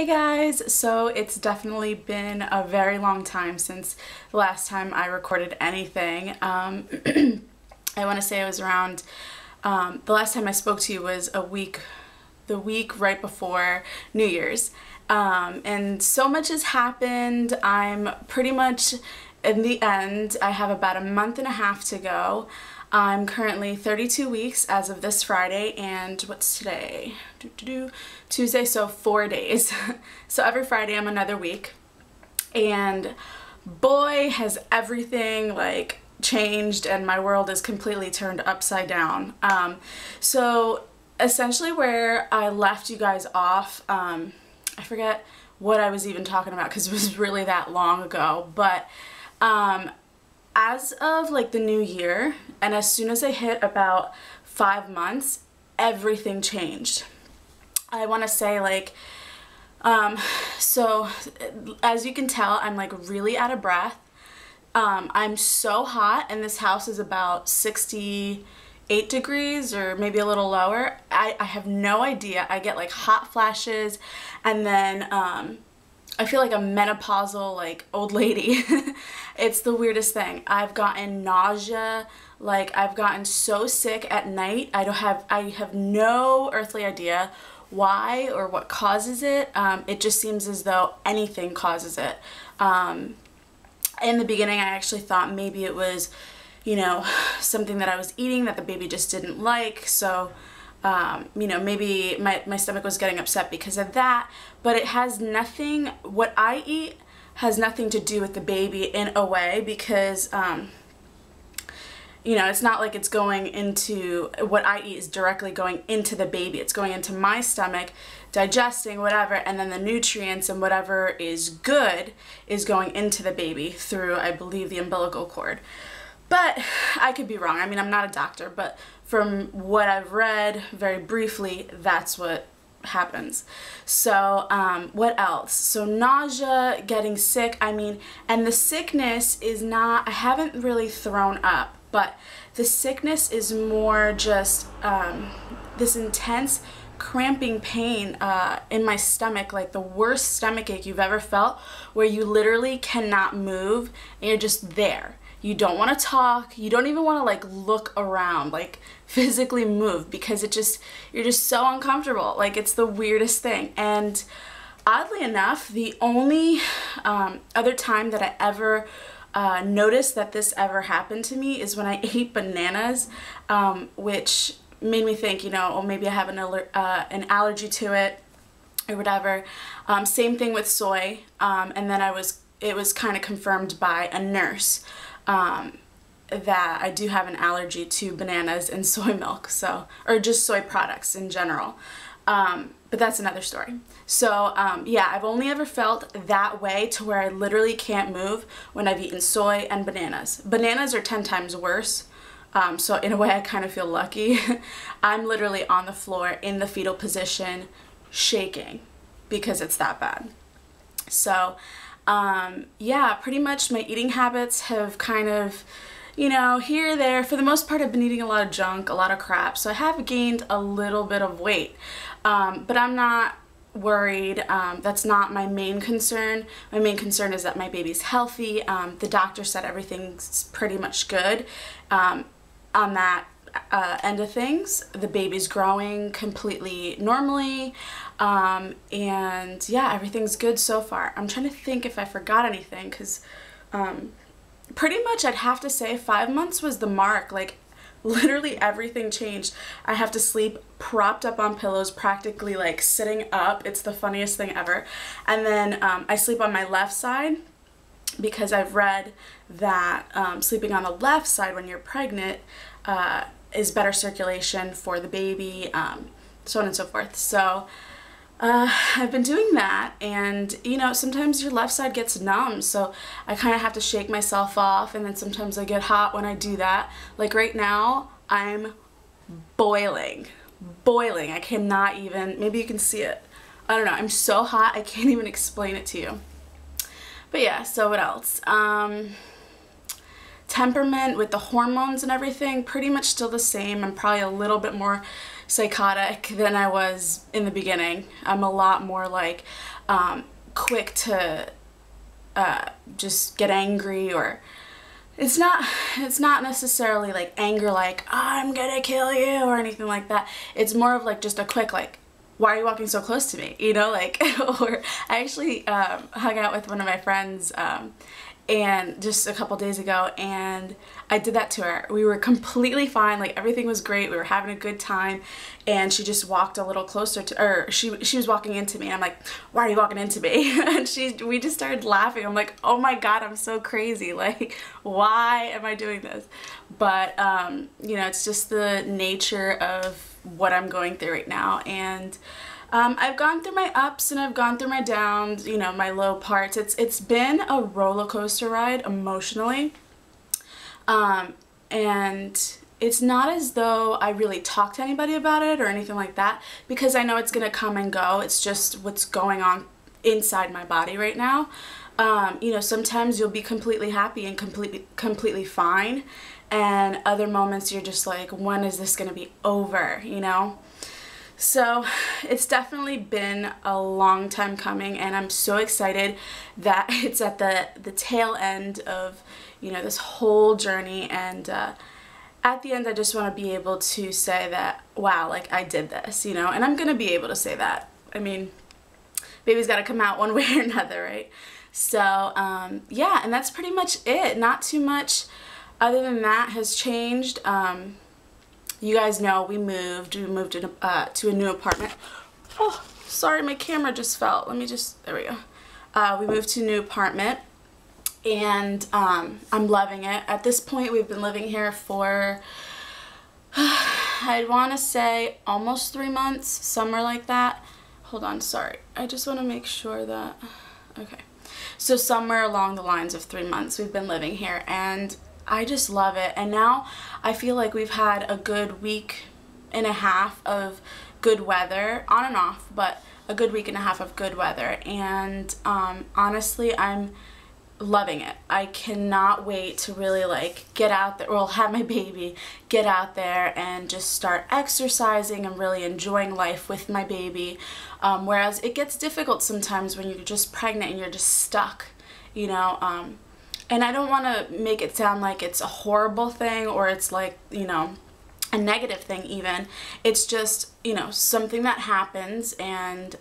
Hey guys, so it's definitely been a very long time since the last time I recorded anything. I want to say it was around, the last time I spoke to you was the week right before New Year's. And so much has happened. I'm pretty much in the end. I have about a month and a half to go. I'm currently 32 weeks as of this Friday, and what's today? Tuesday, so 4 days. So every Friday I'm another week, and boy has everything like changed and my world is completely turned upside down. So essentially where I left you guys off, I forget what I was even talking about because it was really that long ago, but as of like the new year, and as soon as I hit about 5 months, everything changed. I want to say like, so as you can tell, I'm like really out of breath. I'm so hot, and this house is about 68 degrees or maybe a little lower. I have no idea. I get like hot flashes, and then I feel like a menopausal like old lady. It's the weirdest thing. I've gotten nausea, like I've gotten so sick at night. I have no earthly idea why or what causes it. It just seems as though anything causes it. In the beginning I actually thought maybe it was, you know, something that I was eating that the baby just didn't like, so you know, maybe my stomach was getting upset because of that, but it has nothing, what I eat has nothing to do with the baby in a way, because you know, it's not like it's going into, what I eat is directly going into the baby. It's going into my stomach, digesting whatever, and then the nutrients and whatever is good is going into the baby through, I believe, the umbilical cord. But I could be wrong. I mean, I'm not a doctor, but from what I've read very briefly, that's what happens. So what else? So nausea, getting sick, I mean, and the sickness is not, I haven't really thrown up, but the sickness is more just this intense cramping pain in my stomach, like the worst stomach ache you've ever felt, where you literally cannot move and you're just there. You don't want to talk, you don't even want to like look around, like physically move, because you're just so uncomfortable. Like, it's the weirdest thing. And oddly enough, the only other time that I ever noticed that this ever happened to me is when I ate bananas, which made me think, you know, oh, maybe I have an allergy to it or whatever. Same thing with soy, and then it was kind of confirmed by a nurse that I do have an allergy to bananas and soy milk, so, or just soy products in general. But that's another story. So yeah, I've only ever felt that way to where I literally can't move when I've eaten soy and bananas. Bananas are 10 times worse. So in a way I kind of feel lucky. I'm literally on the floor in the fetal position shaking because it's that bad. So yeah, pretty much my eating habits have kind of, you know, here or there. For the most part, I've been eating a lot of junk, a lot of crap, so I have gained a little bit of weight. But I'm not worried. That's not my main concern. My main concern is that my baby's healthy. The doctor said everything's pretty much good on that end of things. The baby's growing completely normally, and yeah, everything's good so far. I'm trying to think if I forgot anything, because pretty much I'd have to say 5 months was the mark. Like, literally everything changed. I have to sleep propped up on pillows, practically like sitting up. It's the funniest thing ever. And then I sleep on my left side, because I've read that sleeping on the left side when you're pregnant is better circulation for the baby, so on and so forth. So I've been doing that, and you know, sometimes your left side gets numb, so I kind of have to shake myself off, and then sometimes I get hot when I do that. Like right now, I'm boiling. I cannot even, maybe you can see it. I don't know, I'm so hot, I can't even explain it to you. But yeah, so what else? temperament with the hormones and everything, pretty much still the same. I'm probably a little bit more psychotic than I was in the beginning. I'm a lot more like quick to just get angry, or it's not necessarily like anger like, oh, I'm gonna kill you or anything like that. It's more of like just a quick like, why are you walking so close to me? You know, like, or I actually hung out with one of my friends and just a couple days ago, and I did that to her. We were completely fine, like everything was great, we were having a good time, and she just walked a little closer to, or she was walking into me, and I'm like, why are you walking into me? And we just started laughing. I'm like, oh my god, I'm so crazy, like why am I doing this? But you know, it's just the nature of what I'm going through right now, and I've gone through my ups and I've gone through my downs, you know, my low parts. It's been a roller coaster ride emotionally, and it's not as though I really talk to anybody about it or anything like that, because I know it's gonna come and go. It's just what's going on inside my body right now. You know, sometimes you'll be completely happy and completely fine, and other moments you're just like, when is this gonna be over, you know? So it's definitely been a long time coming, and I'm so excited that it's at the tail end of, you know, this whole journey, and at the end I just want to be able to say that, wow, like I did this, you know, and I'm gonna be able to say that. I mean, baby's got to come out one way or another, right? So yeah, and that's pretty much it. Not too much other than that has changed. You guys know we moved to a new apartment. Oh, sorry, my camera just fell. Let me just, there we go. We moved to a new apartment, and I'm loving it. At this point, we've been living here for, I'd want to say almost 3 months, somewhere like that. Hold on, sorry. I just want to make sure that, okay. So somewhere along the lines of 3 months we've been living here, and I just love it. And now I feel like we've had a good week and a half of good weather, on and off, but a good week and a half of good weather, and honestly I'm loving it. I cannot wait to really like get out there, well, have my baby, get out there and just start exercising and really enjoying life with my baby, whereas it gets difficult sometimes when you're just pregnant and you're just stuck, you know. And I don't want to make it sound like it's a horrible thing, or it's like, you know, a negative thing even. It's just, you know, something that happens, and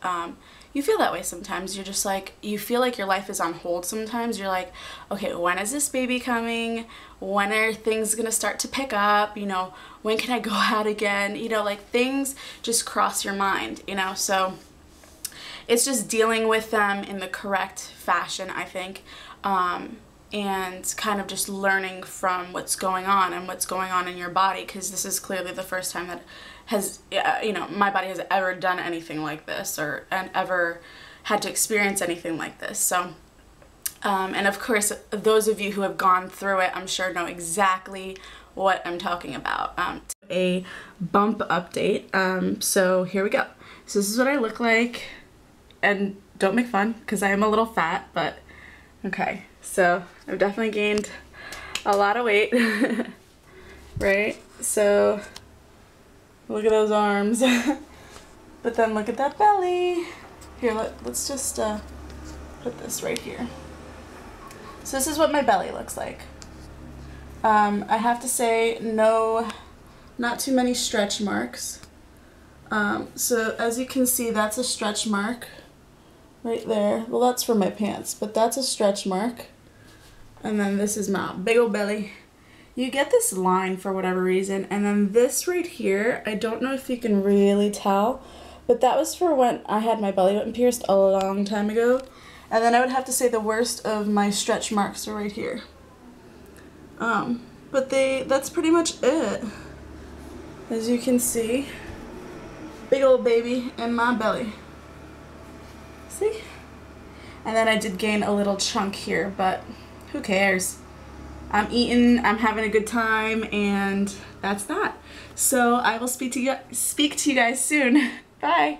you feel that way sometimes. You're just like, you feel like your life is on hold sometimes. You're like, okay, when is this baby coming? When are things gonna start to pick up? You know, when can I go out again? You know, like things just cross your mind, you know. So it's just dealing with them in the correct fashion, I think. And kind of just learning from what's going on and what's going on in your body, because this is clearly the first time that has, you know, my body has ever done anything like this, or and ever had to experience anything like this. So and of course those of you who have gone through it, I'm sure, know exactly what I'm talking about. A bump update. So here we go. So this is what I look like, and don't make fun because I am a little fat, but okay. So I've definitely gained a lot of weight, right? So look at those arms, but then look at that belly. Here, let's just put this right here. So this is what my belly looks like. I have to say, no, not too many stretch marks. So as you can see, that's a stretch mark right there. Well, that's for my pants, but that's a stretch mark. And then this is my big old belly. You get this line for whatever reason, and then this right here, I don't know if you can really tell, but that was for when I had my belly button pierced a long time ago. And then I would have to say the worst of my stretch marks are right here. But that's pretty much it. As you can see, big old baby in my belly. See? And then I did gain a little chunk here, but who cares? I'm eating, I'm having a good time, and that's that. So I will speak to you guys soon. Bye.